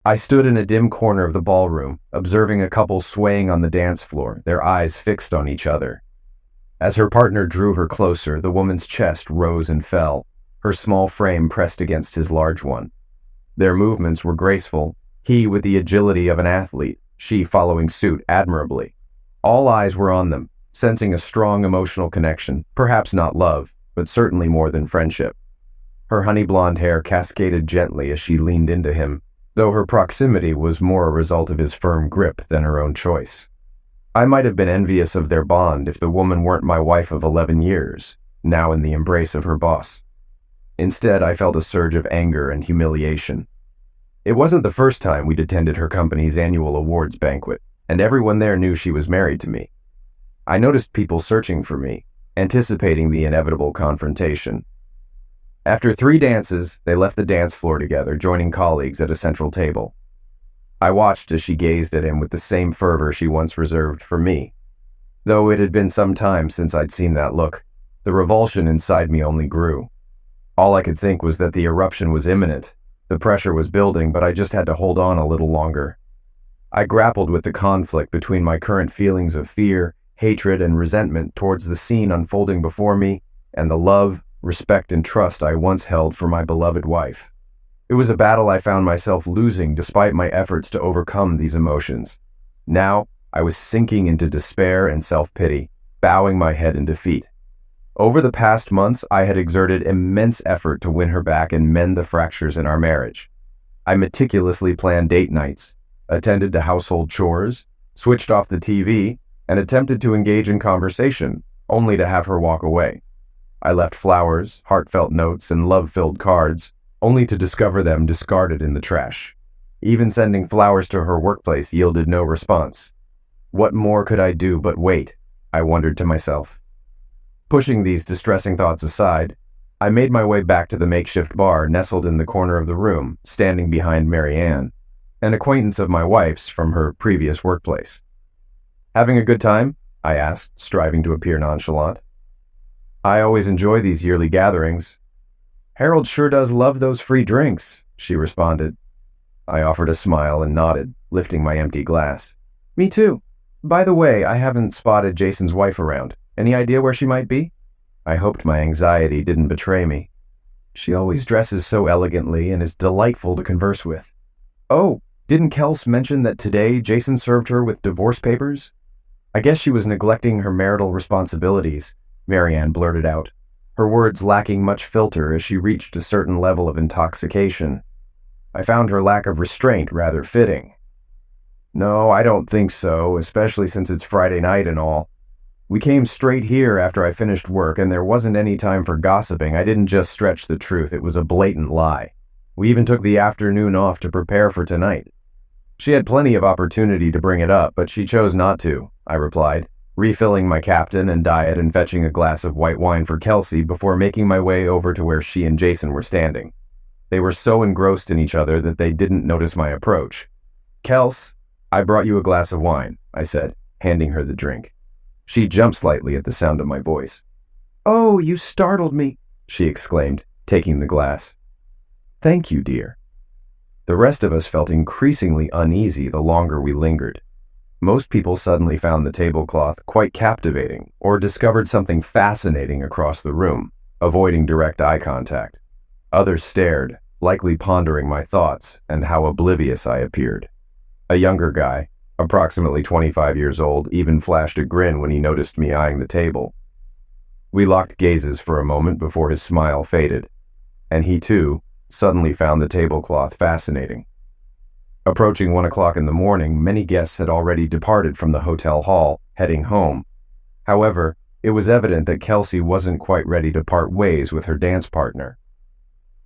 I stood in a dim corner of the ballroom, observing a couple swaying on the dance floor, their eyes fixed on each other. As her partner drew her closer, the woman's chest rose and fell, her small frame pressed against his large one. Their movements were graceful, he with the agility of an athlete, she following suit admirably. All eyes were on them, sensing a strong emotional connection, perhaps not love, but certainly more than friendship. Her honey blonde hair cascaded gently as she leaned into him, though her proximity was more a result of his firm grip than her own choice. I might have been envious of their bond if the woman weren't my wife of 11 years, now in the embrace of her boss. Instead, I felt a surge of anger and humiliation. It wasn't the first time we'd attended her company's annual awards banquet, and everyone there knew she was married to me. I noticed people searching for me, anticipating the inevitable confrontation. After 3 dances, they left the dance floor together, joining colleagues at a central table. I watched as she gazed at him with the same fervor she once reserved for me. Though it had been some time since I'd seen that look, the revulsion inside me only grew. All I could think was that the eruption was imminent. The pressure was building, but I just had to hold on a little longer. I grappled with the conflict between my current feelings of fear, hatred, and resentment towards the scene unfolding before me, and the love, respect, and trust I once held for my beloved wife. It was a battle I found myself losing despite my efforts to overcome these emotions. Now, I was sinking into despair and self-pity, bowing my head in defeat. Over the past months, I had exerted immense effort to win her back and mend the fractures in our marriage. I meticulously planned date nights, attended to household chores, switched off the TV, and attempted to engage in conversation, only to have her walk away. I left flowers, heartfelt notes, and love-filled cards, only to discover them discarded in the trash. Even sending flowers to her workplace yielded no response. What more could I do but wait? I wondered to myself. Pushing these distressing thoughts aside, I made my way back to the makeshift bar nestled in the corner of the room, standing behind Mary Ann, an acquaintance of my wife's from her previous workplace. "Having a good time?" I asked, striving to appear nonchalant. "I always enjoy these yearly gatherings." "Harold sure does love those free drinks," she responded. I offered a smile and nodded, lifting my empty glass. "Me too. By the way, I haven't spotted Jason's wife around. Any idea where she might be?" I hoped my anxiety didn't betray me. "She always dresses so elegantly and is delightful to converse with." "Oh, didn't Kels mention that today Jason served her with divorce papers?" "I guess she was neglecting her marital responsibilities," Mary Ann blurted out, her words lacking much filter as she reached a certain level of intoxication. I found her lack of restraint rather fitting. "No, I don't think so, especially since it's Friday night and all. We came straight here after I finished work, and there wasn't any time for gossiping. I didn't just stretch the truth, it was a blatant lie. We even took the afternoon off to prepare for tonight." "She had plenty of opportunity to bring it up, but she chose not to," I replied, refilling my Captain and diet and fetching a glass of white wine for Kelsey before making my way over to where she and Jason were standing. They were so engrossed in each other that they didn't notice my approach. "Kels, I brought you a glass of wine," I said, handing her the drink. She jumped slightly at the sound of my voice. "Oh, you startled me," she exclaimed, taking the glass. "Thank you, dear." The rest of us felt increasingly uneasy the longer we lingered. Most people suddenly found the tablecloth quite captivating or discovered something fascinating across the room, avoiding direct eye contact. Others stared, likely pondering my thoughts and how oblivious I appeared. A younger guy, approximately 25 years old, even flashed a grin when he noticed me eyeing the table. We locked gazes for a moment before his smile faded, and he too suddenly found the tablecloth fascinating. Approaching 1 o'clock in the morning, many guests had already departed from the hotel hall, heading home. However, it was evident that Kelsey wasn't quite ready to part ways with her dance partner.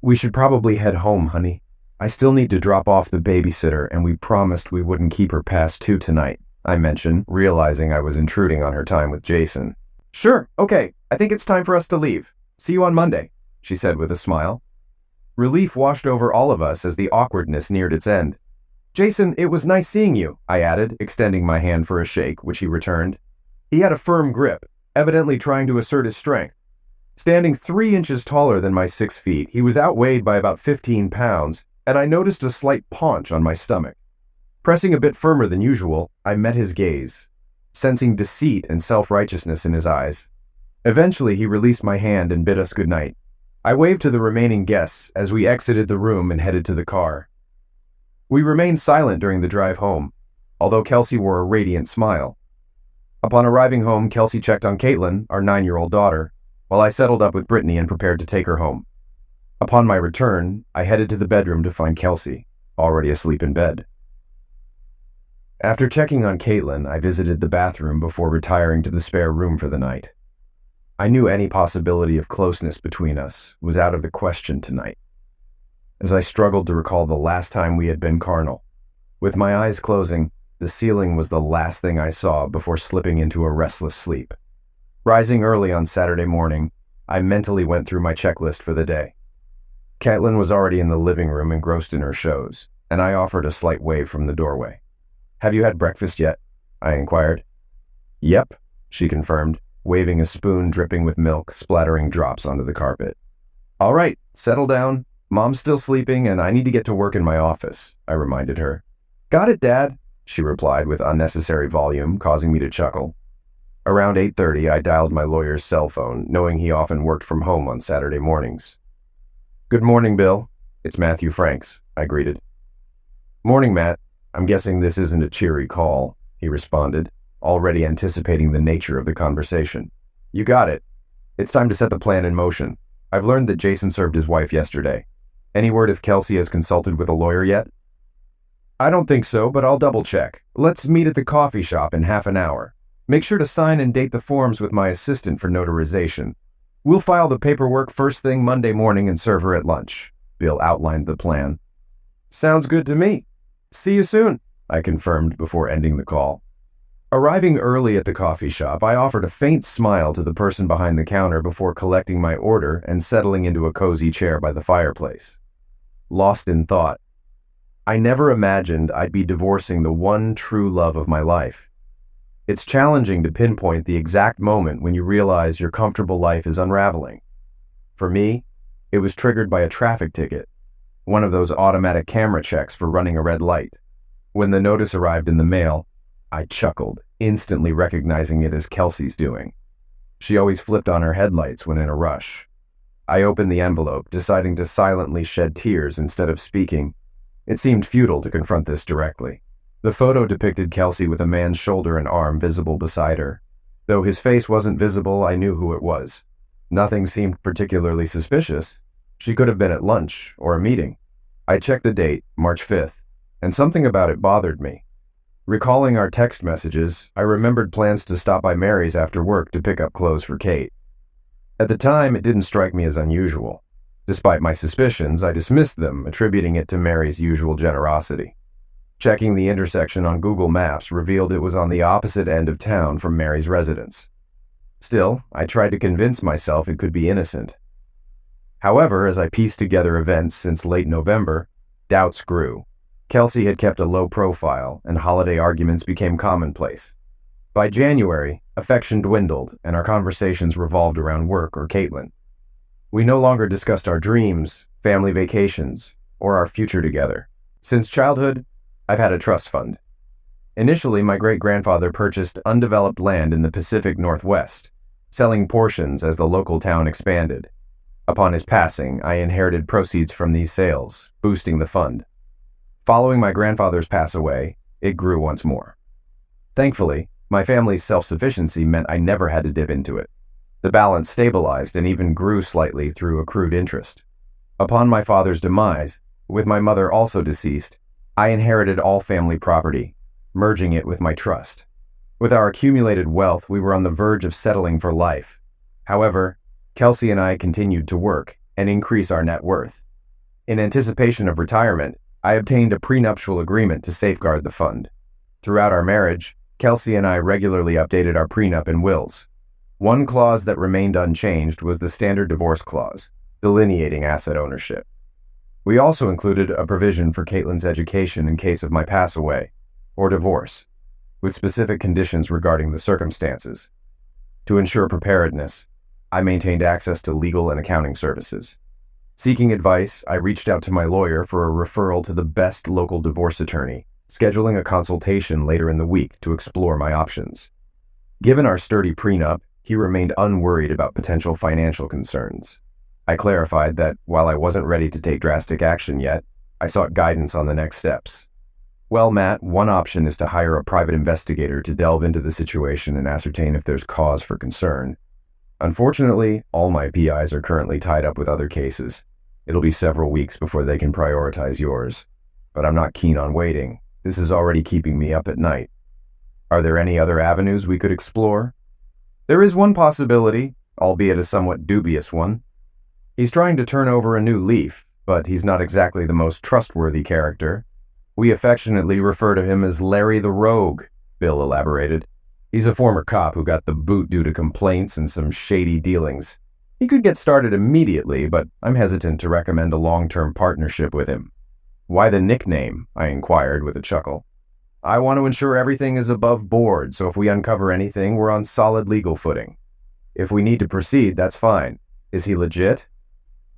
"We should probably head home, honey. I still need to drop off the babysitter, and we promised we wouldn't keep her past 2 tonight," I mentioned, realizing I was intruding on her time with Jason. "Sure, okay. I think it's time for us to leave. See you on Monday," she said with a smile. Relief washed over all of us as the awkwardness neared its end. "Jason, it was nice seeing you," I added, extending my hand for a shake, which he returned. He had a firm grip, evidently trying to assert his strength. Standing 3 inches taller than my 6 feet, he was outweighed by about 15 pounds, and I noticed a slight paunch on my stomach. Pressing a bit firmer than usual, I met his gaze, sensing deceit and self-righteousness in his eyes. Eventually, he released my hand and bid us good night. I waved to the remaining guests as we exited the room and headed to the car. We remained silent during the drive home, although Kelsey wore a radiant smile. Upon arriving home, Kelsey checked on Caitlin, our 9-year-old daughter, while I settled up with Brittany and prepared to take her home. Upon my return, I headed to the bedroom to find Kelsey, already asleep in bed. After checking on Caitlin, I visited the bathroom before retiring to the spare room for the night. I knew any possibility of closeness between us was out of the question tonight, as I struggled to recall the last time we had been carnal. With my eyes closing, the ceiling was the last thing I saw before slipping into a restless sleep. Rising early on Saturday morning, I mentally went through my checklist for the day. Caitlin was already in the living room engrossed in her shows, and I offered a slight wave from the doorway. "Have you had breakfast yet?" I inquired. "Yep," she confirmed, waving a spoon dripping with milk, splattering drops onto the carpet. "All right, settle down. Mom's still sleeping, and I need to get to work in my office," I reminded her. "Got it, Dad," she replied with unnecessary volume, causing me to chuckle. Around 8:30, I dialed my lawyer's cell phone, knowing he often worked from home on Saturday mornings. "Good morning, Bill. It's Matthew Franks," I greeted. "Morning, Matt. I'm guessing this isn't a cheery call," he responded, already anticipating the nature of the conversation. "You got it. It's time to set the plan in motion. I've learned that Jason served his wife yesterday. Any word if Kelsey has consulted with a lawyer yet?" "I don't think so, but I'll double check. Let's meet at the coffee shop in half an hour. Make sure to sign and date the forms with my assistant for notarization. We'll file the paperwork first thing Monday morning and serve her at lunch." Bill outlined the plan. "Sounds good to me. See you soon," I confirmed before ending the call. Arriving early at the coffee shop, I offered a faint smile to the person behind the counter before collecting my order and settling into a cozy chair by the fireplace. Lost in thought. I never imagined I'd be divorcing the one true love of my life. It's challenging to pinpoint the exact moment when you realize your comfortable life is unraveling. For me, it was triggered by a traffic ticket, one of those automatic camera checks for running a red light. When the notice arrived in the mail, I chuckled, instantly recognizing it as Kelsey's doing. She always flipped on her headlights when in a rush. I opened the envelope, deciding to silently shed tears instead of speaking. It seemed futile to confront this directly. The photo depicted Kelsey with a man's shoulder and arm visible beside her. Though his face wasn't visible, I knew who it was. Nothing seemed particularly suspicious. She could have been at lunch or a meeting. I checked the date, March 5th, and something about it bothered me. Recalling our text messages, I remembered plans to stop by Mary's after work to pick up clothes for Kate. At the time, it didn't strike me as unusual. Despite my suspicions, I dismissed them, attributing it to Mary's usual generosity. Checking the intersection on Google Maps revealed it was on the opposite end of town from Mary's residence. Still, I tried to convince myself it could be innocent. However, as I pieced together events since late November, doubts grew. Kelsey had kept a low profile, and holiday arguments became commonplace. By January, affection dwindled, and our conversations revolved around work or Caitlin. We no longer discussed our dreams, family vacations, or our future together. Since childhood, I've had a trust fund. Initially, my great-grandfather purchased undeveloped land in the Pacific Northwest, selling portions as the local town expanded. Upon his passing, I inherited proceeds from these sales, boosting the fund. Following my grandfather's pass away, it grew once more. Thankfully, my family's self-sufficiency meant I never had to dip into it. The balance stabilized and even grew slightly through accrued interest. Upon my father's demise, with my mother also deceased, I inherited all family property, merging it with my trust. With our accumulated wealth, we were on the verge of settling for life. However, Kelsey and I continued to work and increase our net worth. In anticipation of retirement, I obtained a prenuptial agreement to safeguard the fund. Throughout our marriage, Kelsey and I regularly updated our prenup and wills. One clause that remained unchanged was the standard divorce clause, delineating asset ownership. We also included a provision for Caitlin's education in case of my pass away or divorce, with specific conditions regarding the circumstances. To ensure preparedness, I maintained access to legal and accounting services. Seeking advice, I reached out to my lawyer for a referral to the best local divorce attorney, scheduling a consultation later in the week to explore my options. Given our sturdy prenup, he remained unworried about potential financial concerns. I clarified that while I wasn't ready to take drastic action yet, I sought guidance on the next steps. Well, Matt, one option is to hire a private investigator to delve into the situation and ascertain if there's cause for concern. Unfortunately, all my PIs are currently tied up with other cases. It'll be several weeks before they can prioritize yours. But I'm not keen on waiting. This is already keeping me up at night. Are there any other avenues we could explore? There is one possibility, albeit a somewhat dubious one. He's trying to turn over a new leaf, but he's not exactly the most trustworthy character. We affectionately refer to him as Larry the Rogue, Bill elaborated. He's a former cop who got the boot due to complaints and some shady dealings. He could get started immediately, but I'm hesitant to recommend a long-term partnership with him. Why the nickname? I inquired with a chuckle. I want to ensure everything is above board, so if we uncover anything, we're on solid legal footing. If we need to proceed, that's fine. Is he legit?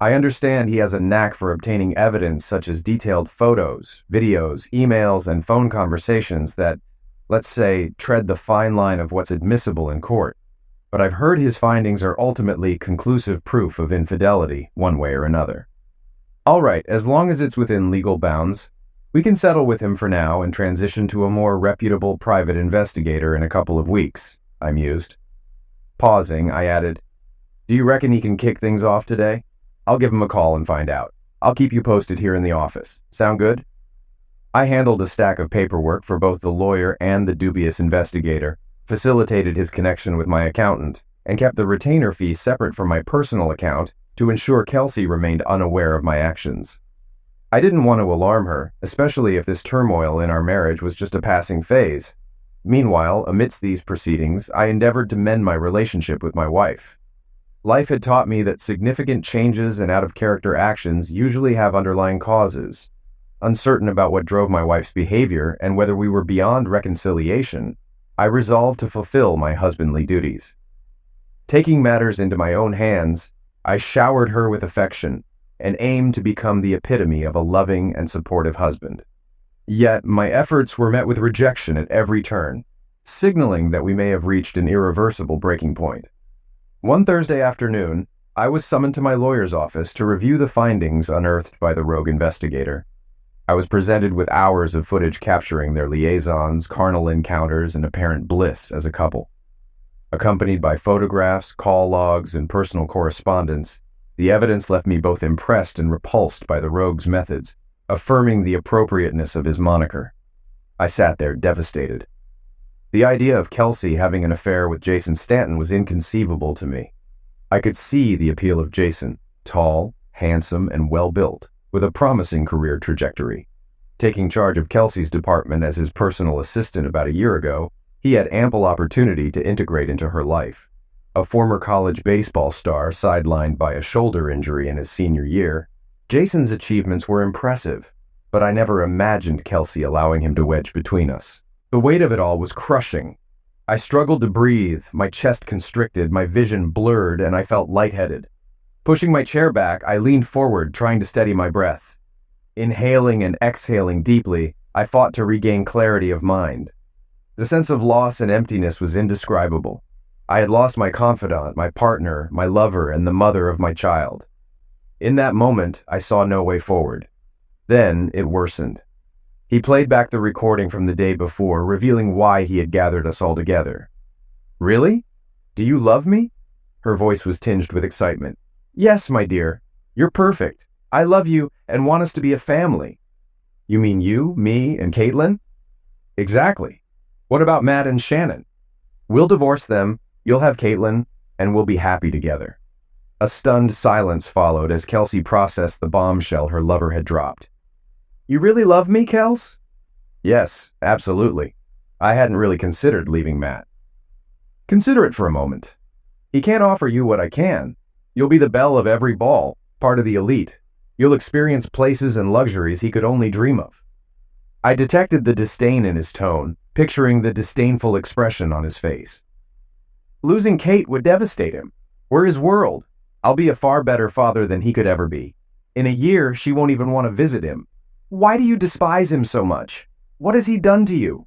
I understand he has a knack for obtaining evidence such as detailed photos, videos, emails, and phone conversations that, let's say, tread the fine line of what's admissible in court. But I've heard his findings are ultimately conclusive proof of infidelity, one way or another. All right, as long as it's within legal bounds, we can settle with him for now and transition to a more reputable private investigator in a couple of weeks, I mused. Pausing, I added, do you reckon he can kick things off today? I'll give him a call and find out. I'll keep you posted here in the office. Sound good? I handled a stack of paperwork for both the lawyer and the dubious investigator, facilitated his connection with my accountant, and kept the retainer fee separate from my personal account to ensure Kelsey remained unaware of my actions. I didn't want to alarm her, especially if this turmoil in our marriage was just a passing phase. Meanwhile, amidst these proceedings, I endeavored to mend my relationship with my wife. Life had taught me that significant changes and out-of-character actions usually have underlying causes. Uncertain about what drove my wife's behavior and whether we were beyond reconciliation, I resolved to fulfill my husbandly duties. Taking matters into my own hands, I showered her with affection and aimed to become the epitome of a loving and supportive husband. Yet my efforts were met with rejection at every turn, signaling that we may have reached an irreversible breaking point. One Thursday afternoon, I was summoned to my lawyer's office to review the findings unearthed by the rogue investigator. I was presented with hours of footage capturing their liaisons, carnal encounters, and apparent bliss as a couple. Accompanied by photographs, call logs, and personal correspondence, the evidence left me both impressed and repulsed by the rogue's methods, affirming the appropriateness of his moniker. I sat there devastated. The idea of Kelsey having an affair with Jason Stanton was inconceivable to me. I could see the appeal of Jason, tall, handsome, and well-built, with a promising career trajectory. Taking charge of Kelsey's department as his personal assistant about a year ago, he had ample opportunity to integrate into her life. A former college baseball star sidelined by a shoulder injury in his senior year, Jason's achievements were impressive, but I never imagined Kelsey allowing him to wedge between us. The weight of it all was crushing. I struggled to breathe, my chest constricted, my vision blurred, and I felt lightheaded. Pushing my chair back, I leaned forward, trying to steady my breath. Inhaling and exhaling deeply, I fought to regain clarity of mind. The sense of loss and emptiness was indescribable. I had lost my confidant, my partner, my lover, and the mother of my child. In that moment, I saw no way forward. Then it worsened. He played back the recording from the day before, revealing why he had gathered us all together. Really? Do you love me? Her voice was tinged with excitement. Yes, my dear. You're perfect. I love you and want us to be a family. You mean you, me, and Caitlin? Exactly. What about Matt and Shannon? We'll divorce them, you'll have Caitlin, and we'll be happy together. A stunned silence followed as Kelsey processed the bombshell her lover had dropped. You really love me, Kels? Yes, absolutely. I hadn't really considered leaving Matt. Consider it for a moment. He can't offer you what I can. You'll be the belle of every ball, part of the elite. You'll experience places and luxuries he could only dream of. I detected the disdain in his tone, picturing the disdainful expression on his face. Losing Kate would devastate him. We're his world. I'll be a far better father than he could ever be. In a year, she won't even want to visit him. Why do you despise him so much? What has he done to you?"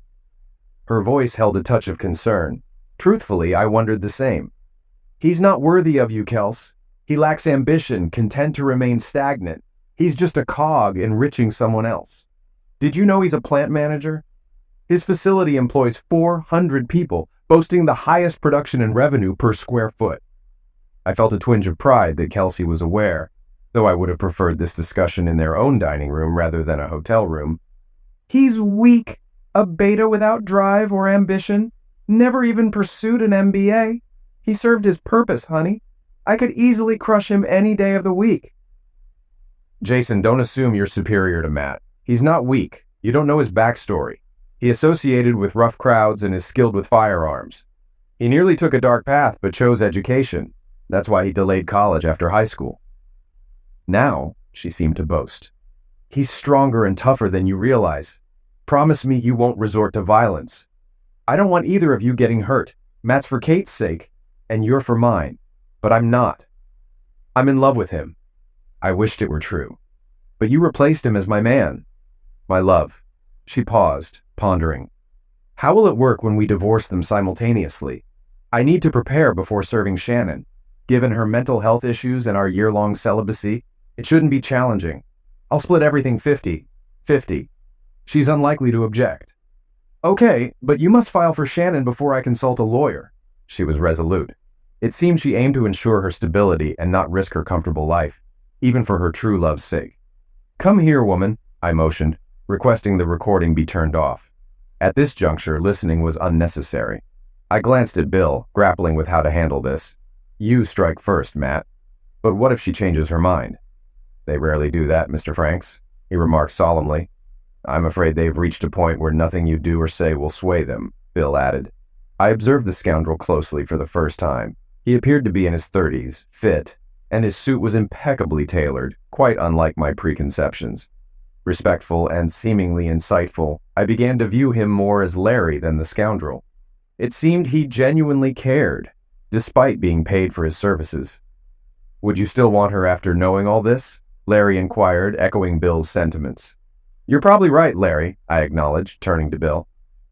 Her voice held a touch of concern. Truthfully, I wondered the same. "He's not worthy of you, Kels. He lacks ambition, content to remain stagnant. He's just a cog enriching someone else. Did you know he's a plant manager? His facility employs 400 people, boasting the highest production and revenue per square foot." I felt a twinge of pride that Kelsey was aware, though I would have preferred this discussion in their own dining room rather than a hotel room. "He's weak, a beta without drive or ambition, never even pursued an MBA. He served his purpose, honey. I could easily crush him any day of the week." "Jason, don't assume you're superior to Matt. He's not weak. You don't know his backstory. He associated with rough crowds and is skilled with firearms. He nearly took a dark path but chose education. That's why he delayed college after high school." "Now," she seemed to boast, "he's stronger and tougher than you realize. Promise me you won't resort to violence. I don't want either of you getting hurt. Matt's for Kate's sake, and you're for mine. But I'm not. I'm in love with him. I wished it were true. But you replaced him as my man. My love." She paused, pondering. "How will it work when we divorce them simultaneously? I need to prepare before serving Shannon. Given her mental health issues and our year-long celibacy, it shouldn't be challenging. I'll split everything 50-50. She's unlikely to object." "Okay, but you must file for Shannon before I consult a lawyer." She was resolute. It seemed she aimed to ensure her stability and not risk her comfortable life, even for her true love's sake. "Come here, woman," I motioned, requesting the recording be turned off. At this juncture, listening was unnecessary. I glanced at Bill, grappling with how to handle this. "You strike first, Matt. But what if she changes her mind?" "They rarely do that, Mr. Franks," he remarked solemnly. "I'm afraid they've reached a point where nothing you do or say will sway them," Bill added. I observed the scoundrel closely for the first time. He appeared to be in his 30s, fit, and his suit was impeccably tailored, quite unlike my preconceptions. Respectful and seemingly insightful, I began to view him more as Larry than the scoundrel. It seemed he genuinely cared, despite being paid for his services. "Would you still want her after knowing all this?" Larry inquired, echoing Bill's sentiments. "You're probably right, Larry," I acknowledged, turning to Bill.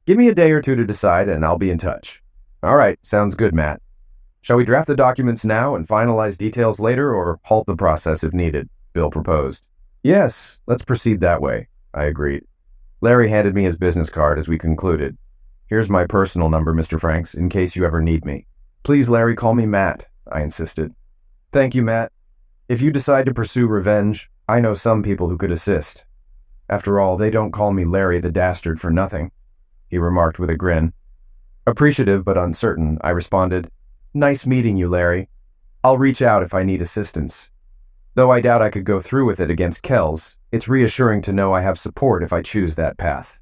"Give me a day or two to decide, and I'll be in touch." "All right, sounds good, Matt. Shall we draft the documents now and finalize details later, or halt the process if needed?" Bill proposed. "Yes, let's proceed that way," I agreed. Larry handed me his business card as we concluded. "Here's my personal number, Mr. Franks, in case you ever need me." "Please, Larry, call me Matt," I insisted. "Thank you, Matt. If you decide to pursue revenge, I know some people who could assist. After all, they don't call me Larry the Dastard for nothing," he remarked with a grin. Appreciative but uncertain, I responded, "Nice meeting you, Larry. I'll reach out if I need assistance. Though I doubt I could go through with it against Kells, it's reassuring to know I have support if I choose that path."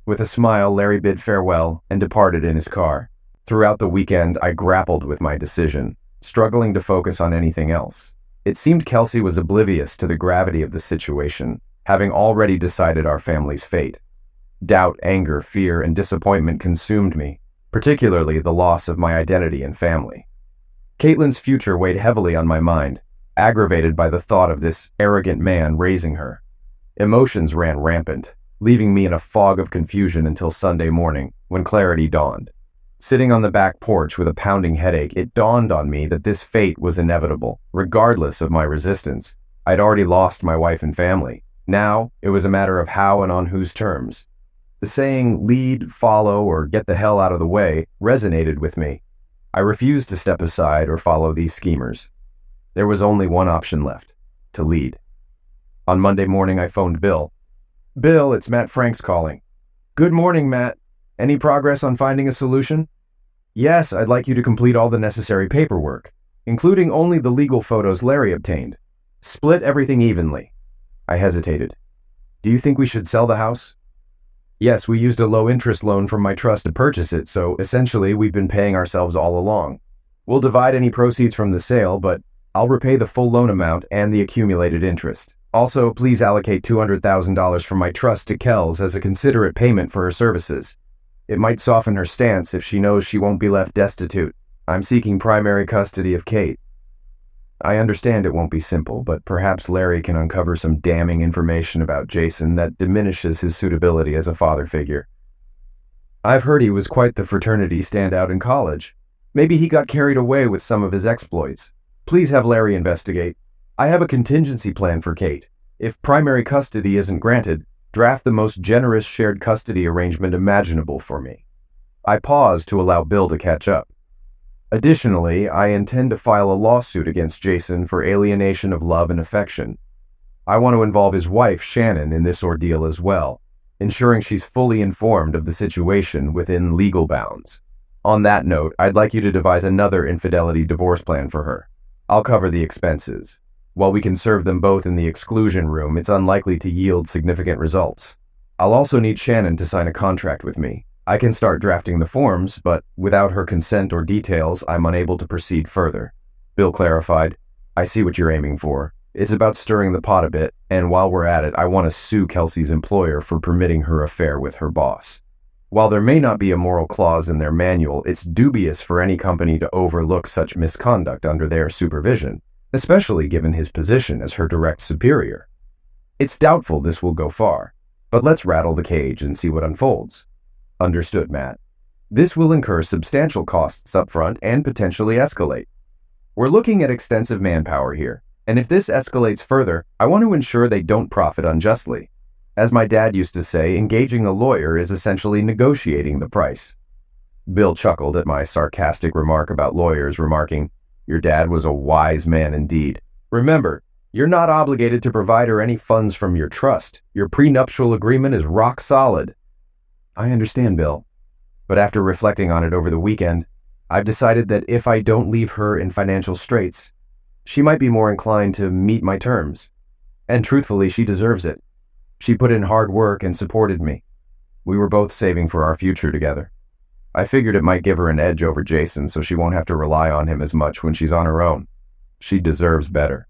With a smile, Larry bid farewell and departed in his car. Throughout the weekend, I grappled with my decision, struggling to focus on anything else. It seemed Kelsey was oblivious to the gravity of the situation, having already decided our family's fate. Doubt, anger, fear, and disappointment consumed me, particularly the loss of my identity and family. Caitlin's future weighed heavily on my mind, aggravated by the thought of this arrogant man raising her. Emotions ran rampant, leaving me in a fog of confusion until Sunday morning, when clarity dawned. Sitting on the back porch with a pounding headache, it dawned on me that this fate was inevitable, regardless of my resistance. I'd already lost my wife and family. Now, it was a matter of how and on whose terms. The saying, lead, follow, or get the hell out of the way, resonated with me. I refused to step aside or follow these schemers. There was only one option left: to lead. On Monday morning, I phoned Bill. "Bill, it's Matt Franks calling." "Good morning, Matt. Any progress on finding a solution?" "Yes, I'd like you to complete all the necessary paperwork, including only the legal photos Larry obtained. Split everything evenly." I hesitated. "Do you think we should sell the house?" "Yes, we used a low-interest loan from my trust to purchase it, so essentially we've been paying ourselves all along. We'll divide any proceeds from the sale, but I'll repay the full loan amount and the accumulated interest. Also, please allocate $200,000 from my trust to Kells as a considerate payment for her services. It might soften her stance if she knows she won't be left destitute. I'm seeking primary custody of Kate." I understand it won't be simple, but perhaps Larry can uncover some damning information about Jason that diminishes his suitability as a father figure. I've heard he was quite the fraternity standout in college. Maybe he got carried away with some of his exploits. Please have Larry investigate. I have a contingency plan for Kate. If primary custody isn't granted, draft the most generous shared custody arrangement imaginable for me. I paused to allow Bill to catch up. Additionally, I intend to file a lawsuit against Jason for alienation of love and affection. I want to involve his wife, Shannon, in this ordeal as well, ensuring she's fully informed of the situation within legal bounds. On that note, I'd like you to devise another infidelity divorce plan for her. I'll cover the expenses. While we can serve them both in the exclusion room, it's unlikely to yield significant results. I'll also need Shannon to sign a contract with me. I can start drafting the forms, but without her consent or details, I'm unable to proceed further. Bill clarified. I see what you're aiming for. It's about stirring the pot a bit, and while we're at it, I want to sue Kelsey's employer for permitting her affair with her boss. While there may not be a moral clause in their manual, it's dubious for any company to overlook such misconduct under their supervision, especially given his position as her direct superior. It's doubtful this will go far, but let's rattle the cage and see what unfolds. Understood, Matt. This will incur substantial costs up front and potentially escalate. We're looking at extensive manpower here, and if this escalates further, I want to ensure they don't profit unjustly. As my dad used to say, engaging a lawyer is essentially negotiating the price. Bill chuckled at my sarcastic remark about lawyers, remarking, "Your dad was a wise man indeed. Remember, you're not obligated to provide her any funds from your trust. Your prenuptial agreement is rock solid." I understand, Bill, but after reflecting on it over the weekend, I've decided that if I don't leave her in financial straits, she might be more inclined to meet my terms. And truthfully, she deserves it. She put in hard work and supported me. We were both saving for our future together. I figured it might give her an edge over Jason so she won't have to rely on him as much when she's on her own. She deserves better.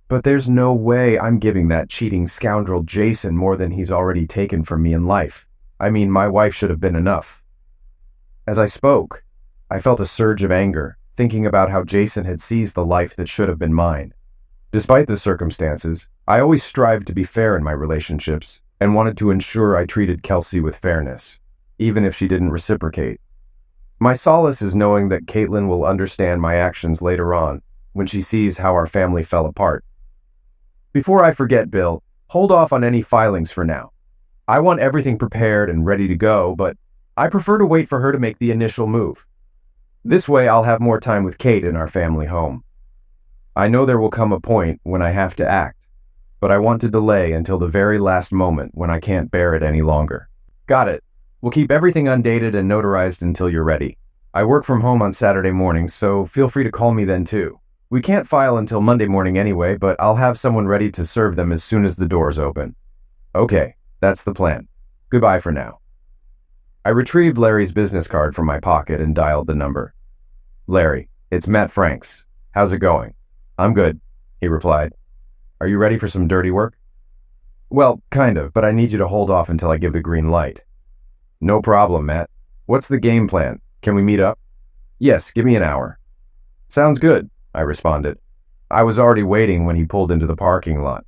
But there's no way I'm giving that cheating scoundrel Jason more than he's already taken from me in life. I mean, my wife should have been enough. As I spoke, I felt a surge of anger, thinking about how Jason had seized the life that should have been mine. Despite the circumstances, I always strived to be fair in my relationships and wanted to ensure I treated Kelsey with fairness, even if she didn't reciprocate. My solace is knowing that Caitlin will understand my actions later on, when she sees how our family fell apart. Before I forget, Bill, hold off on any filings for now. I want everything prepared and ready to go, but I prefer to wait for her to make the initial move. This way I'll have more time with Kate in our family home. I know there will come a point when I have to act, but I want to delay until the very last moment when I can't bear it any longer. Got it. We'll keep everything undated and notarized until you're ready. I work from home on Saturday mornings, so feel free to call me then too. We can't file until Monday morning anyway, but I'll have someone ready to serve them as soon as the doors open. Okay. That's the plan. Goodbye for now. I retrieved Larry's business card from my pocket and dialed the number. Larry, it's Matt Franks. How's it going? I'm good, he replied. Are you ready for some dirty work? Well, kind of, but I need you to hold off until I give the green light. No problem, Matt. What's the game plan? Can we meet up? Yes, give me an hour. Sounds good, I responded. I was already waiting when he pulled into the parking lot.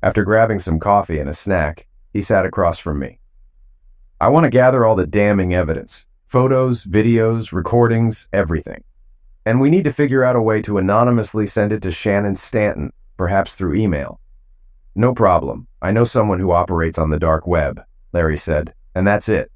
After grabbing some coffee and a snack, he sat across from me. I want to gather all the damning evidence. Photos, videos, recordings, everything. And we need to figure out a way to anonymously send it to Shannon Stanton, perhaps through email. No problem. I know someone who operates on the dark web, Larry said, and that's it.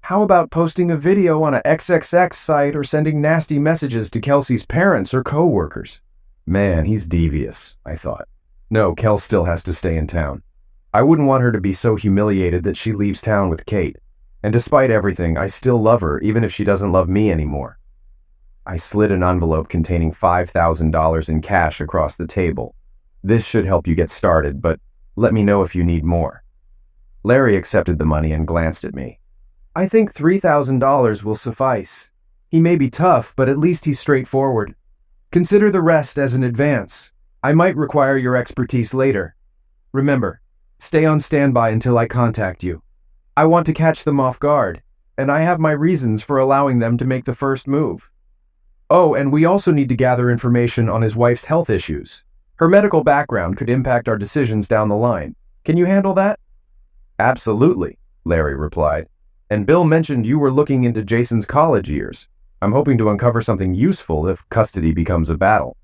How about posting a video on a XXX site or sending nasty messages to Kelsey's parents or co-workers? Man, he's devious, I thought. No, Kel still has to stay in town. I wouldn't want her to be so humiliated that she leaves town with Kate. And despite everything, I still love her, even if she doesn't love me anymore. I slid an envelope containing $5,000 in cash across the table. This should help you get started, but let me know if you need more. Larry accepted the money and glanced at me. I think $3,000 will suffice. He may be tough, but at least he's straightforward. Consider the rest as an advance. I might require your expertise later. Remember, stay on standby until I contact you. I want to catch them off guard, and I have my reasons for allowing them to make the first move. Oh, and we also need to gather information on his wife's health issues. Her medical background could impact our decisions down the line. Can you handle that? Absolutely, Larry replied. And Bill mentioned you were looking into Jason's college years. I'm hoping to uncover something useful if custody becomes a battle.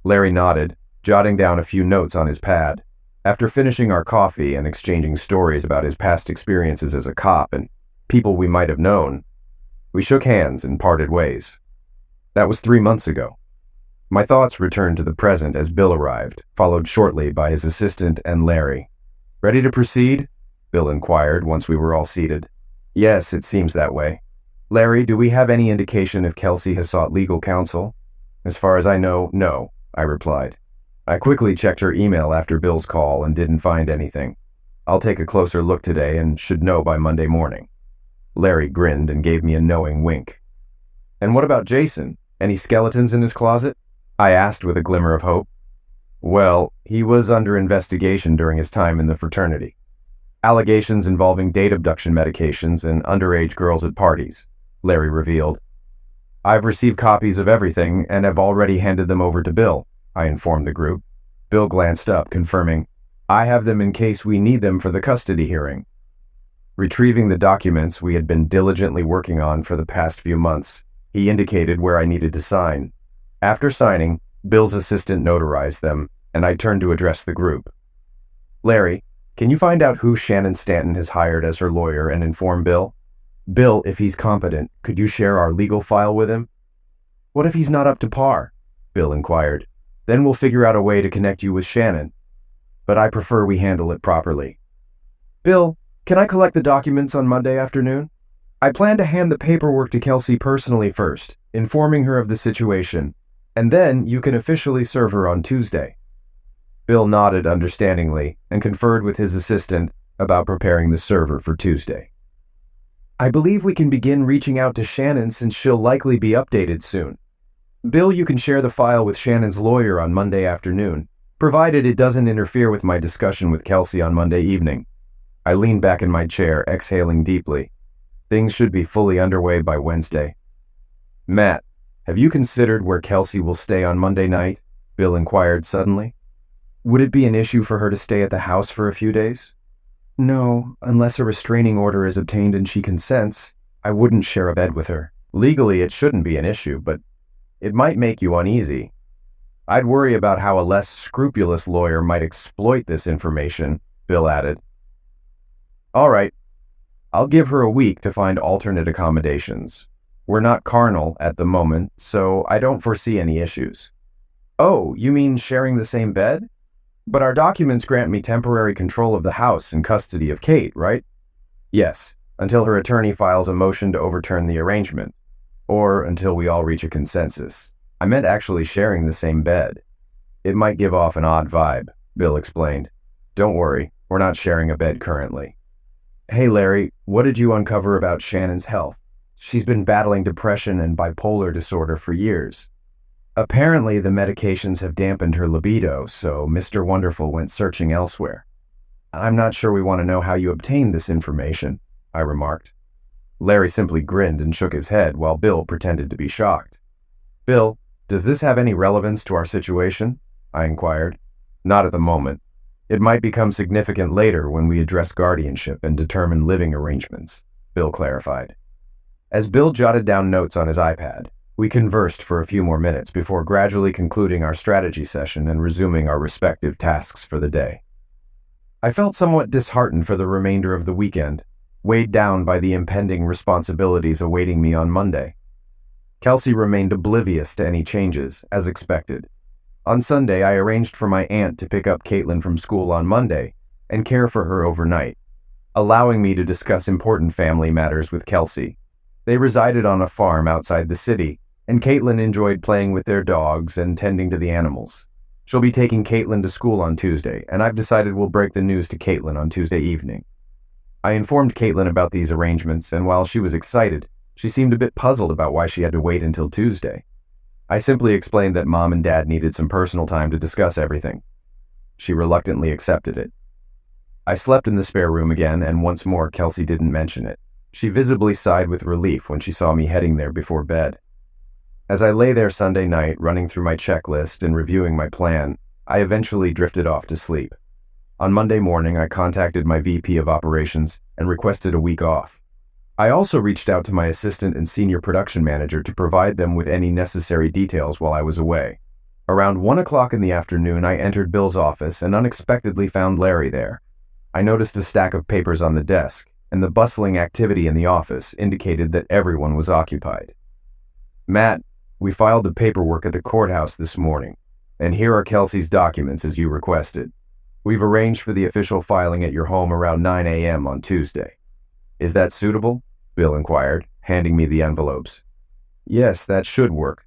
Larry nodded, jotting down a few notes on his pad. After finishing our coffee and exchanging stories about his past experiences as a cop and people we might have known, we shook hands and parted ways. That was 3 months ago. My thoughts returned to the present as Bill arrived, followed shortly by his assistant and Larry. Ready to proceed? Bill inquired once we were all seated. Yes, it seems that way. Larry, do we have any indication if Kelsey has sought legal counsel? As far as I know, no, I replied. I quickly checked her email after Bill's call and didn't find anything. I'll take a closer look today and should know by Monday morning. Larry grinned and gave me a knowing wink. And what about Jason? Any skeletons in his closet? I asked with a glimmer of hope. Well, he was under investigation during his time in the fraternity. Allegations involving date abduction medications and underage girls at parties, Larry revealed. I've received copies of everything and have already handed them over to Bill, I informed the group. Bill glanced up, confirming, I have them in case we need them for the custody hearing. Retrieving the documents we had been diligently working on for the past few months, he indicated where I needed to sign. After signing, Bill's assistant notarized them, and I turned to address the group. Larry, can you find out who Shannon Stanton has hired as her lawyer and inform Bill? Bill, if he's competent, could you share our legal file with him? What if he's not up to par? Bill inquired. Then we'll figure out a way to connect you with Shannon. But I prefer we handle it properly. Bill, can I collect the documents on Monday afternoon? I plan to hand the paperwork to Kelsey personally first, informing her of the situation, and then you can officially serve her on Tuesday. Bill nodded understandingly and conferred with his assistant about preparing the server for Tuesday. I believe we can begin reaching out to Shannon since she'll likely be updated soon. Bill, you can share the file with Shannon's lawyer on Monday afternoon, provided it doesn't interfere with my discussion with Kelsey on Monday evening. I leaned back in my chair, exhaling deeply. Things should be fully underway by Wednesday. Matt, have you considered where Kelsey will stay on Monday night? Bill inquired suddenly. Would it be an issue for her to stay at the house for a few days? No, unless a restraining order is obtained and she consents, I wouldn't share a bed with her. Legally, it shouldn't be an issue, but it might make you uneasy. I'd worry about how a less scrupulous lawyer might exploit this information, Bill added. All right, I'll give her a week to find alternate accommodations. We're not carnal at the moment, so I don't foresee any issues. Oh, you mean sharing the same bed? But our documents grant me temporary control of the house and custody of Kate, right? Yes, until her attorney files a motion to overturn the arrangement, or until we all reach a consensus. I meant actually sharing the same bed. It might give off an odd vibe, Bill explained. Don't worry, we're not sharing a bed currently. Hey Larry, what did you uncover about Shannon's health? She's been battling depression and bipolar disorder for years. Apparently, the medications have dampened her libido, so Mr. Wonderful went searching elsewhere. I'm not sure we want to know how you obtained this information, I remarked. Larry simply grinned and shook his head while Bill pretended to be shocked. Bill, does this have any relevance to our situation? I inquired. Not at the moment. It might become significant later when we address guardianship and determine living arrangements, Bill clarified. As Bill jotted down notes on his iPad, we conversed for a few more minutes before gradually concluding our strategy session and resuming our respective tasks for the day. I felt somewhat disheartened for the remainder of the weekend, weighed down by the impending responsibilities awaiting me on Monday. Kelsey remained oblivious to any changes, as expected. On Sunday, I arranged for my aunt to pick up Caitlin from school on Monday and care for her overnight, allowing me to discuss important family matters with Kelsey. They resided on a farm outside the city, and Caitlin enjoyed playing with their dogs and tending to the animals. She'll be taking Caitlin to school on Tuesday, and I've decided we'll break the news to Caitlin on Tuesday evening. I informed Caitlin about these arrangements, and while she was excited, she seemed a bit puzzled about why she had to wait until Tuesday. I simply explained that Mom and Dad needed some personal time to discuss everything. She reluctantly accepted it. I slept in the spare room again, and once more Kelsey didn't mention it. She visibly sighed with relief when she saw me heading there before bed. As I lay there Sunday night, running through my checklist and reviewing my plan, I eventually drifted off to sleep. On Monday morning, I contacted my VP of operations and requested a week off. I also reached out to my assistant and senior production manager to provide them with any necessary details while I was away. Around 1 o'clock in the afternoon, I entered Bill's office and unexpectedly found Larry there. I noticed a stack of papers on the desk, and the bustling activity in the office indicated that everyone was occupied. "Matt, we filed the paperwork at the courthouse this morning, and here are Kelsey's documents as you requested. We've arranged for the official filing at your home around 9 a.m. on Tuesday. Is that suitable?" Bill inquired, handing me the envelopes. "Yes, that should work.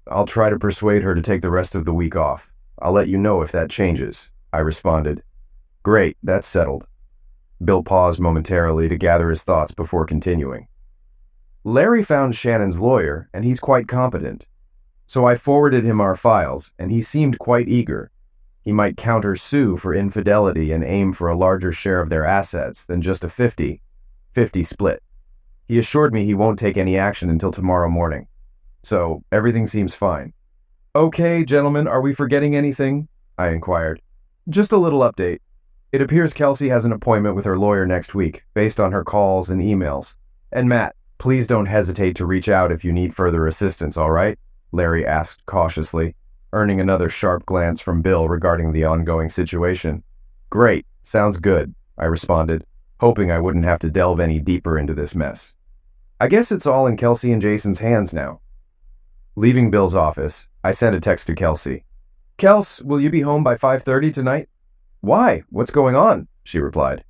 I'll try to persuade her to take the rest of the week off. I'll let you know if that changes," I responded. "Great, that's settled." Bill paused momentarily to gather his thoughts before continuing. "Larry found Shannon's lawyer, and he's quite competent. So I forwarded him our files, and he seemed quite eager. He might counter-sue for infidelity and aim for a larger share of their assets than just a 50-50 split. He assured me he won't take any action until tomorrow morning. So everything seems fine." "Okay, gentlemen, are we forgetting anything?" I inquired. "Just a little update. It appears Kelsey has an appointment with her lawyer next week, based on her calls and emails. And Matt, please don't hesitate to reach out if you need further assistance, all right?" Larry asked cautiously, earning another sharp glance from Bill regarding the ongoing situation. "Great, sounds good," I responded, hoping I wouldn't have to delve any deeper into this mess. I guess it's all in Kelsey and Jason's hands now. Leaving Bill's office, I sent a text to Kelsey. "Kels, will you be home by 5:30 tonight?" "Why? What's going on?" she replied.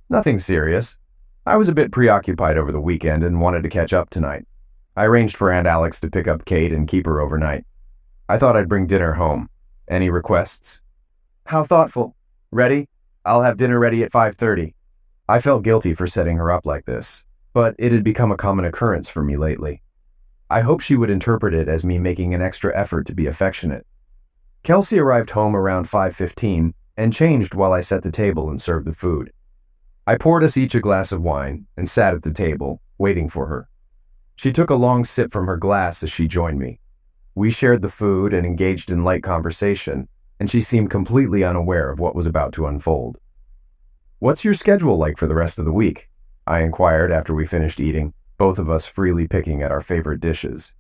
"Nothing serious. I was a bit preoccupied over the weekend and wanted to catch up tonight. I arranged for Aunt Alex to pick up Kate and keep her overnight. I thought I'd bring dinner home. Any requests?" "How thoughtful. Ready? I'll have dinner ready at 5:30. I felt guilty for setting her up like this, but it had become a common occurrence for me lately. I hoped she would interpret it as me making an extra effort to be affectionate. Kelsey arrived home around 5:15 and changed while I set the table and served the food. I poured us each a glass of wine and sat at the table, waiting for her. She took a long sip from her glass as she joined me. We shared the food and engaged in light conversation, and she seemed completely unaware of what was about to unfold. "What's your schedule like for the rest of the week?" I inquired after we finished eating, both of us freely picking at our favorite dishes.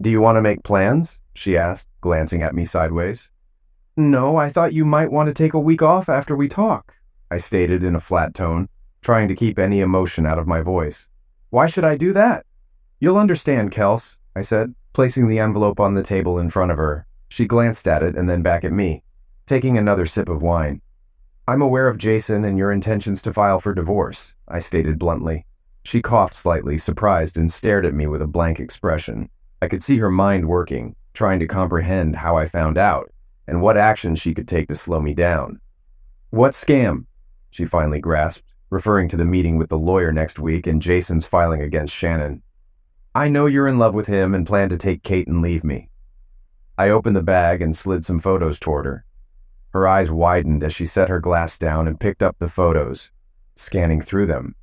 "Do you want to make plans?" she asked, glancing at me sideways. "No, I thought you might want to take a week off after we talk," I stated in a flat tone, trying to keep any emotion out of my voice. "Why should I do that?" "You'll understand, Kels," I said, placing the envelope on the table in front of her. She glanced at it and then back at me, taking another sip of wine. "I'm aware of Jason and your intentions to file for divorce," I stated bluntly. She coughed slightly, surprised, and stared at me with a blank expression. I could see her mind working, trying to comprehend how I found out, and what action she could take to slow me down. "What scam?" she finally grasped, referring to the meeting with the lawyer next week and Jason's filing against Shannon. "I know you're in love with him and plan to take Kate and leave me." I opened the bag and slid some photos toward her. Her eyes widened as she set her glass down and picked up the photos, scanning through them.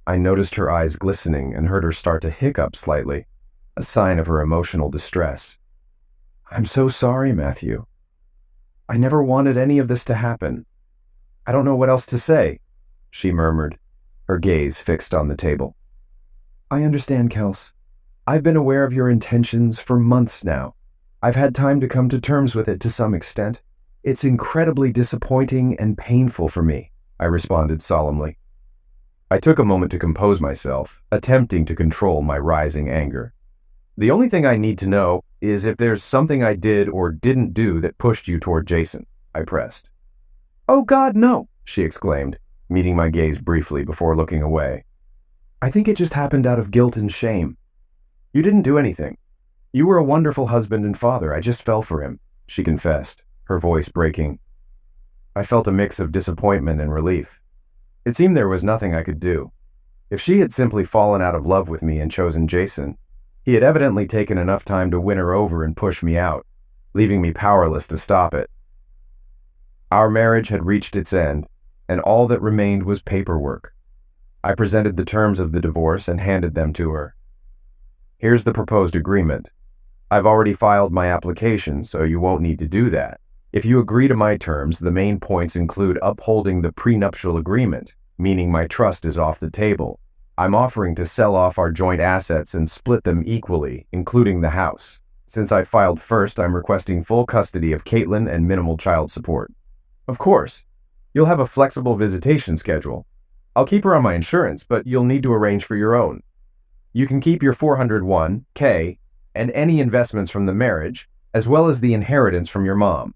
I noticed her eyes glistening and heard her start to hiccup slightly, a sign of her emotional distress. "I'm so sorry, Matthew. I never wanted any of this to happen. I don't know what else to say," she murmured, her gaze fixed on the table. "I understand, Kels. I've been aware of your intentions for months now. I've had time to come to terms with it to some extent. It's incredibly disappointing and painful for me," I responded solemnly. I took a moment to compose myself, attempting to control my rising anger. "The only thing I need to know is if there's something I did or didn't do that pushed you toward Jason," I pressed. "Oh God, no," she exclaimed, meeting my gaze briefly before looking away. "I think it just happened out of guilt and shame. You didn't do anything. You were a wonderful husband and father. I just fell for him," she confessed, her voice breaking. I felt a mix of disappointment and relief. It seemed there was nothing I could do. If she had simply fallen out of love with me and chosen Jason, he had evidently taken enough time to win her over and push me out, leaving me powerless to stop it. Our marriage had reached its end, and all that remained was paperwork. I presented the terms of the divorce and handed them to her. "Here's the proposed agreement. I've already filed my application, so you won't need to do that. If you agree to my terms, the main points include upholding the prenuptial agreement, meaning my trust is off the table. I'm offering to sell off our joint assets and split them equally, including the house. Since I filed first, I'm requesting full custody of Caitlin and minimal child support. Of course, you'll have a flexible visitation schedule. I'll keep her on my insurance, but you'll need to arrange for your own. You can keep your 401k and any investments from the marriage, as well as the inheritance from your mom.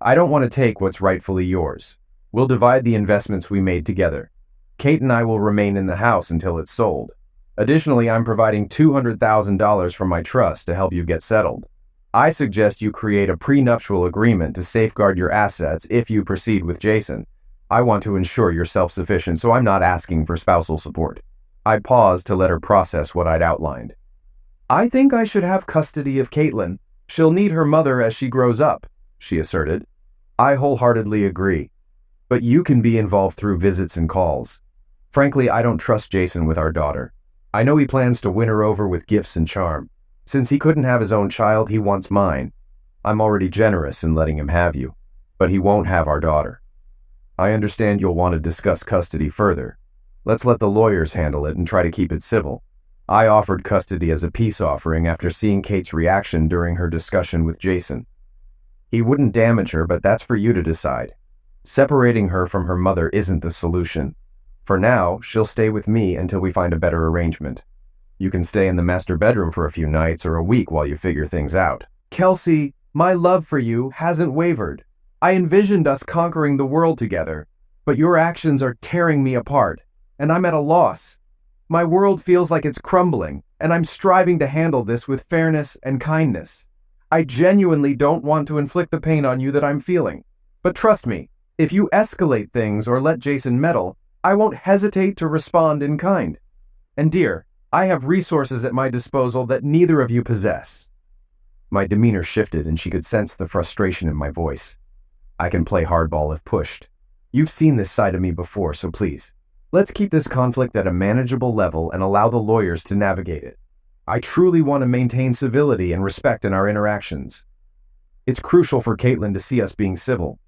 I don't want to take what's rightfully yours. We'll divide the investments we made together. Kate and I will remain in the house until it's sold. Additionally, I'm providing $200,000 from my trust to help you get settled. I suggest you create a prenuptial agreement to safeguard your assets if you proceed with Jason. I want to ensure you're self-sufficient, so I'm not asking for spousal support. I paused to let her process what I'd outlined. I think I should have custody of Caitlin. She'll need her mother as she grows up, she asserted. I wholeheartedly agree. But you can be involved through visits and calls. Frankly, I don't trust Jason with our daughter. I know he plans to win her over with gifts and charm. Since he couldn't have his own child, he wants mine. I'm already generous in letting him have you, but he won't have our daughter. I understand you'll want to discuss custody further. Let's let the lawyers handle it and try to keep it civil. I offered custody as a peace offering after seeing Kate's reaction during her discussion with Jason. He wouldn't damage her, but that's for you to decide. Separating her from her mother isn't the solution. For now, she'll stay with me until we find a better arrangement. You can stay in the master bedroom for a few nights or a week while you figure things out. Kelsey, my love for you hasn't wavered. I envisioned us conquering the world together, but your actions are tearing me apart, and I'm at a loss. My world feels like it's crumbling, and I'm striving to handle this with fairness and kindness. I genuinely don't want to inflict the pain on you that I'm feeling. But trust me, if you escalate things or let Jason meddle, I won't hesitate to respond in kind. And dear, I have resources at my disposal that neither of you possess. My demeanor shifted and she could sense the frustration in my voice. I can play hardball if pushed. You've seen this side of me before, so please, let's keep this conflict at a manageable level and allow the lawyers to navigate it. I truly want to maintain civility and respect in our interactions. It's crucial for Caitlin to see us being civil.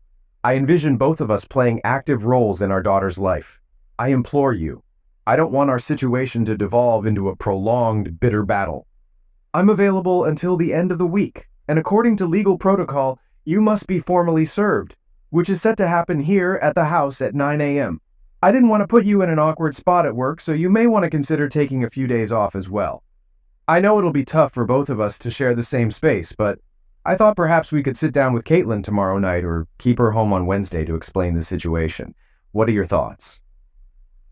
I envision both of us playing active roles in our daughter's life. I implore you, I don't want our situation to devolve into a prolonged, bitter battle. I'm available until the end of the week, and according to legal protocol, you must be formally served, which is set to happen here at the house at 9 a.m. I didn't want to put you in an awkward spot at work, so you may want to consider taking a few days off as well. I know it'll be tough for both of us to share the same space, but I thought perhaps we could sit down with Caitlin tomorrow night or keep her home on Wednesday to explain the situation. What are your thoughts?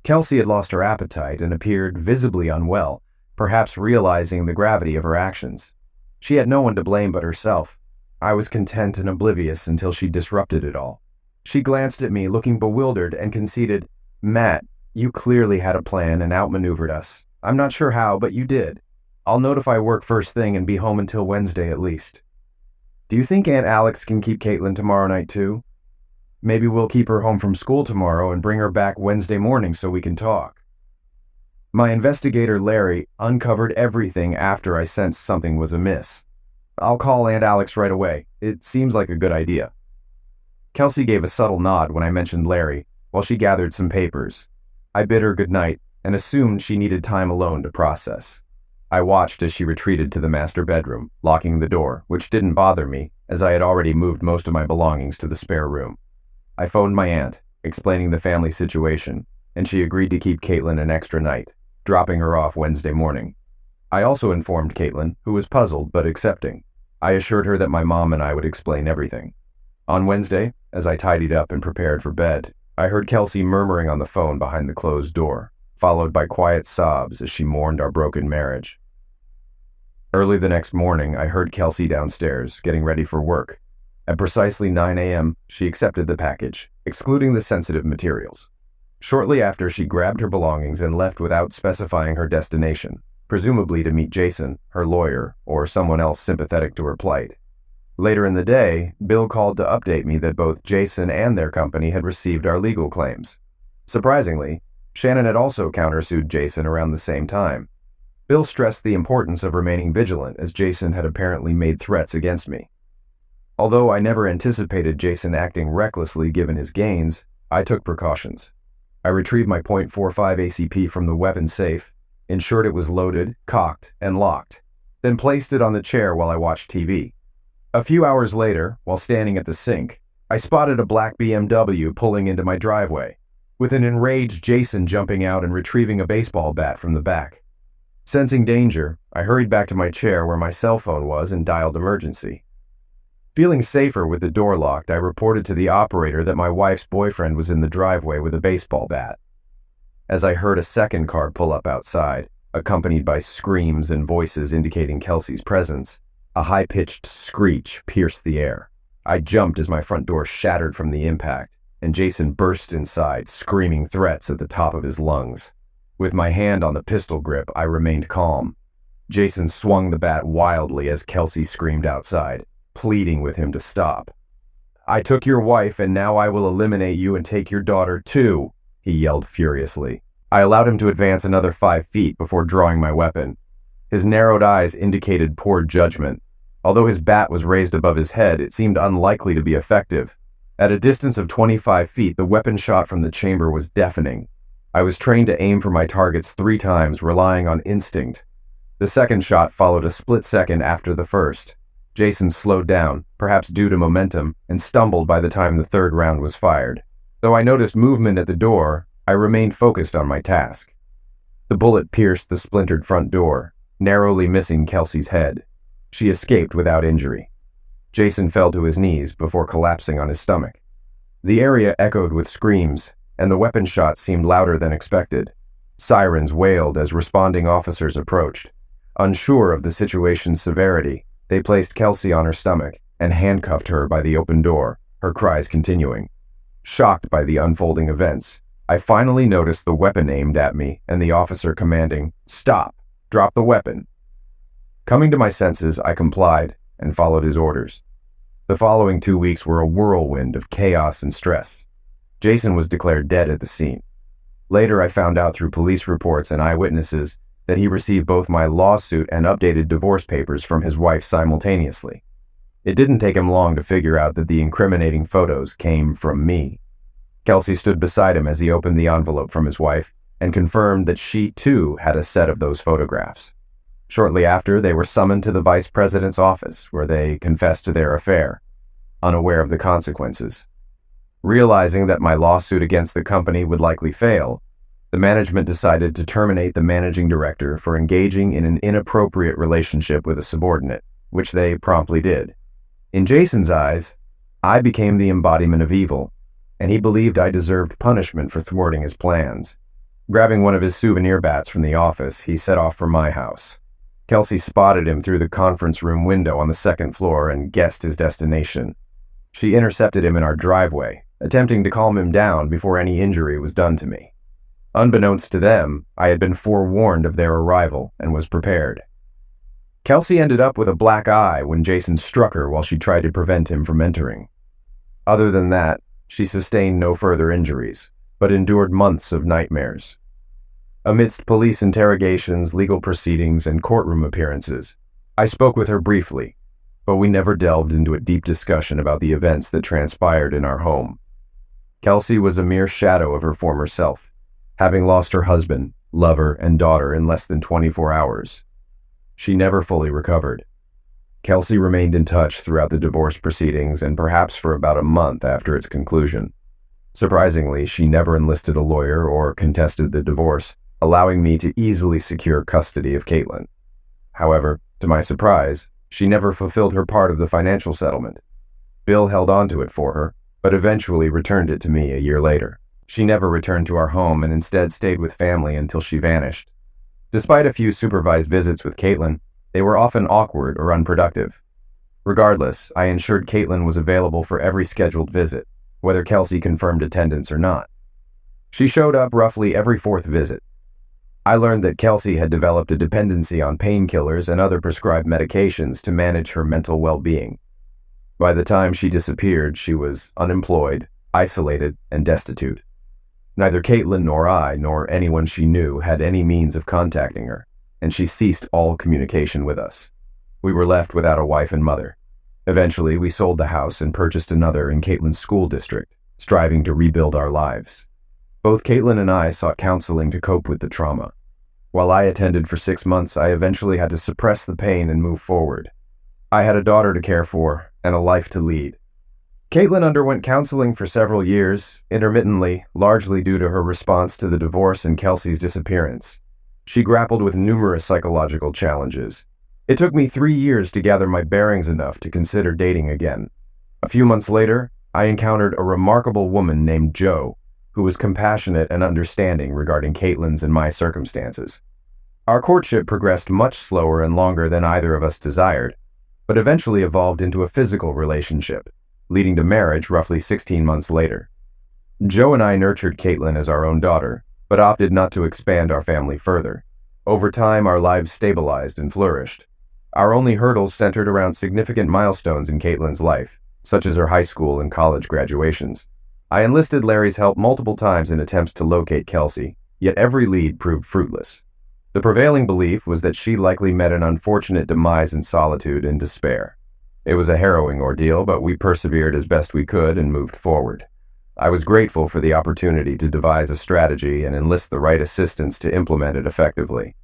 Kelsey had lost her appetite and appeared visibly unwell, perhaps realizing the gravity of her actions. She had no one to blame but herself. I was content and oblivious until she disrupted it all. She glanced at me, looking bewildered, and conceded, Matt, you clearly had a plan and outmaneuvered us. I'm not sure how, but you did. I'll notify work first thing and be home until Wednesday at least. Do you think Aunt Alex can keep Caitlin tomorrow night too? Maybe we'll keep her home from school tomorrow and bring her back Wednesday morning so we can talk. My investigator Larry uncovered everything after I sensed something was amiss. I'll call Aunt Alex right away. It seems like a good idea. Kelsey gave a subtle nod when I mentioned Larry, while she gathered some papers. I bid her good night and assumed she needed time alone to process. I watched as she retreated to the master bedroom, locking the door, which didn't bother me, as I had already moved most of my belongings to the spare room. I phoned my aunt, explaining the family situation, and she agreed to keep Caitlin an extra night, dropping her off Wednesday morning. I also informed Caitlin, who was puzzled but accepting. I assured her that my mom and I would explain everything. On Wednesday, as I tidied up and prepared for bed, I heard Kelsey murmuring on the phone behind the closed door, followed by quiet sobs as she mourned our broken marriage. Early the next morning, I heard Kelsey downstairs, getting ready for work. At precisely 9 a.m., she accepted the package, excluding the sensitive materials. Shortly after, she grabbed her belongings and left without specifying her destination, presumably to meet Jason, her lawyer, or someone else sympathetic to her plight. Later in the day, Bill called to update me that both Jason and their company had received our legal claims. Surprisingly, Shannon had also countersued Jason around the same time. Bill stressed the importance of remaining vigilant, as Jason had apparently made threats against me. Although I never anticipated Jason acting recklessly given his gains, I took precautions. I retrieved my .45 ACP from the weapon safe, ensured it was loaded, cocked, and locked, then placed it on the chair while I watched TV. A few hours later, while standing at the sink, I spotted a black BMW pulling into my driveway, with an enraged Jason jumping out and retrieving a baseball bat from the back. Sensing danger, I hurried back to my chair where my cell phone was and dialed emergency. Feeling safer with the door locked, I reported to the operator that my wife's boyfriend was in the driveway with a baseball bat. As I heard a second car pull up outside, accompanied by screams and voices indicating Kelsey's presence, a high-pitched screech pierced the air. I jumped as my front door shattered from the impact, and Jason burst inside, screaming threats at the top of his lungs. With my hand on the pistol grip, I remained calm. Jason swung the bat wildly as Kelsey screamed outside, pleading with him to stop. "I took your wife, and now I will eliminate you and take your daughter too," he yelled furiously. I allowed him to advance another 5 feet before drawing my weapon. His narrowed eyes indicated poor judgment. Although his bat was raised above his head, it seemed unlikely to be effective. At a distance of 25 feet, the weapon shot from the chamber was deafening. I was trained to aim for my targets 3 times, relying on instinct. The second shot followed a split second after the first. Jason slowed down, perhaps due to momentum, and stumbled by the time the third round was fired. Though I noticed movement at the door, I remained focused on my task. The bullet pierced the splintered front door, narrowly missing Kelsey's head. She escaped without injury. Jason fell to his knees before collapsing on his stomach. The area echoed with screams, and the weapon shot seemed louder than expected. Sirens wailed as responding officers approached. Unsure of the situation's severity, they placed Kelsey on her stomach and handcuffed her by the open door, her cries continuing. Shocked by the unfolding events, I finally noticed the weapon aimed at me and the officer commanding, "Stop! Drop the weapon!" Coming to my senses, I complied and followed his orders. The following 2 weeks were a whirlwind of chaos and stress. Jason was declared dead at the scene. Later, I found out through police reports and eyewitnesses that he received both my lawsuit and updated divorce papers from his wife simultaneously. It didn't take him long to figure out that the incriminating photos came from me. Kelsey stood beside him as he opened the envelope from his wife and confirmed that she, too, had a set of those photographs. Shortly after, they were summoned to the vice president's office, where they confessed to their affair, unaware of the consequences. Realizing that my lawsuit against the company would likely fail, the management decided to terminate the managing director for engaging in an inappropriate relationship with a subordinate, which they promptly did. In Jason's eyes, I became the embodiment of evil, and he believed I deserved punishment for thwarting his plans. Grabbing one of his souvenir bats from the office, he set off for my house. Kelsey spotted him through the conference room window on the second floor and guessed his destination. She intercepted him in our driveway, attempting to calm him down before any injury was done to me. Unbeknownst to them, I had been forewarned of their arrival and was prepared. Kelsey ended up with a black eye when Jason struck her while she tried to prevent him from entering. Other than that, she sustained no further injuries, but endured months of nightmares. Amidst police interrogations, legal proceedings, and courtroom appearances, I spoke with her briefly, but we never delved into a deep discussion about the events that transpired in our home. Kelsey was a mere shadow of her former self, having lost her husband, lover, and daughter in less than 24 hours. She never fully recovered. Kelsey remained in touch throughout the divorce proceedings and perhaps for about a month after its conclusion. Surprisingly, she never enlisted a lawyer or contested the divorce, allowing me to easily secure custody of Caitlin. However, to my surprise, she never fulfilled her part of the financial settlement. Bill held onto it for her, but eventually returned it to me a year later. She never returned to our home and instead stayed with family until she vanished. Despite a few supervised visits with Caitlin, they were often awkward or unproductive. Regardless, I ensured Caitlin was available for every scheduled visit, whether Kelsey confirmed attendance or not. She showed up roughly every 4th visit. I learned that Kelsey had developed a dependency on painkillers and other prescribed medications to manage her mental well-being. By the time she disappeared, she was unemployed, isolated, and destitute. Neither Caitlin nor I, nor anyone she knew, had any means of contacting her. and she ceased all communication with us. We were left without a wife and mother. Eventually, we sold the house and purchased another in Caitlin's school district, striving to rebuild our lives. Both Caitlin and I sought counseling to cope with the trauma. While I attended for 6 months, I eventually had to suppress the pain and move forward. I had a daughter to care for and a life to lead. Caitlin underwent counseling for several years, intermittently, largely due to her response to the divorce and Kelsey's disappearance. She grappled with numerous psychological challenges. It took me 3 years to gather my bearings enough to consider dating again. A few months later, I encountered a remarkable woman named Jo, who was compassionate and understanding regarding Caitlin's and my circumstances. Our courtship progressed much slower and longer than either of us desired, but eventually evolved into a physical relationship, leading to marriage roughly 16 months later. Jo and I nurtured Caitlin as our own daughter, but opted not to expand our family further. Over time, our lives stabilized and flourished. Our only hurdles centered around significant milestones in Caitlin's life, such as her high school and college graduations. I enlisted Larry's help multiple times in attempts to locate Kelsey, yet every lead proved fruitless. The prevailing belief was that she likely met an unfortunate demise in solitude and despair. It was a harrowing ordeal, but we persevered as best we could and moved forward. I was grateful for the opportunity to devise a strategy and enlist the right assistance to implement it effectively.